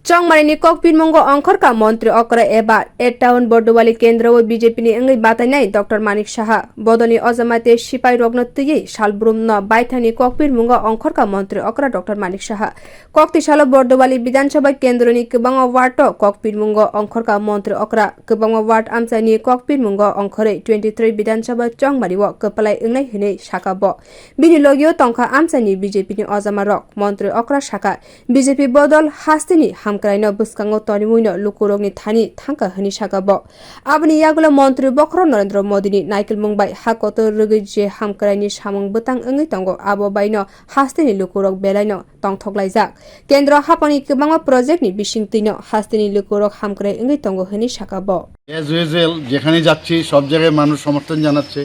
Chongmarini kokpirmungo ongkhorkha montri okra eba Town Bordowali kendra o BJP ni ngai batainai Dr.Manik Saha Bodolni ojama te sipai rogno tui salbrum no baithani kokpirmungo ongkhorkha montri okra Dr.Manik Saha Koktisalo Bordowali bidhansabha kendra ni kwbangma ward kokpirmungo ongkhorkha montri okra kwbangma ward amchai ni kokpirmungo ongkhorwi 23 bidhansabha Chongmari o kwplai wngnai hinwi sakha bo bini logio tongkha amchai ni BJP ni ojama rok montri okra sakha BJP bodol hastini hamkraino buskango tonimuino lukurogni thani thangka hini sakha bo aboni yagulo montri bokro Narendra Modi ni naikil mungbai hakoto rugui je hamkraini samung butang wngai tongo abo baino hastini lukurok belaino tongthoklaijak kendra hapani kwbangma project ni bisingtino hastini lukurok hamkrai wngai tongo hini sakha bo age usual যেখানে যাচ্ছি সব জায়গায় মানুষ সমর্থন জানাচ্ছে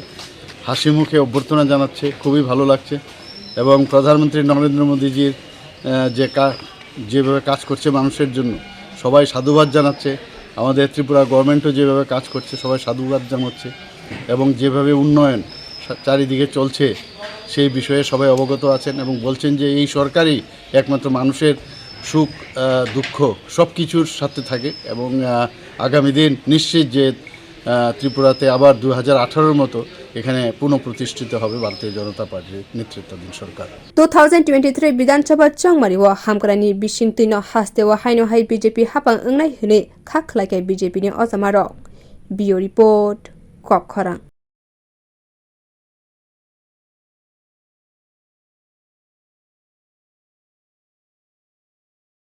হাসি মুখে অভ্যর্থনা জানাচ্ছে খুবই ভালো লাগছে এবং প্রধানমন্ত্রী নরেন্দ্র মোদিজির যেভাবে কাজ করছে মানুষের জন্য সবাই সাধুবাদ জানাচ্ছে আমাদের ত্রিপুরা গভর্নমেন্টও যেভাবে কাজ করছে সবাই সাধুবাদ জানাচ্ছে এবং যেভাবে উন্নয়ন চারিদিকে চলছে সেই বিষয়ে সবাই অবগত আছেন এবং বলছেন যে এই সরকারই একমাত্র মানুষের সুখ দুঃখ সব কিছুর সাথে থাকে এবং আগামী দিন নিশ্চিত যে ত্রিপুরাতে আবার 2018-এর মতো এখানে পুনঃপ্রতিষ্ঠিত হবে ভারতীয় জনতা পার্টির নেতৃত্বাধীন সরকার 2023 বিধানসভা চংমারি ও হামক্রানি বিসিংতিনো হাস্তে ও হাইনো হাই বিজেপি হাপাং wngnai hune khwlainai BJP ni ojama rok bio report kokkhorang।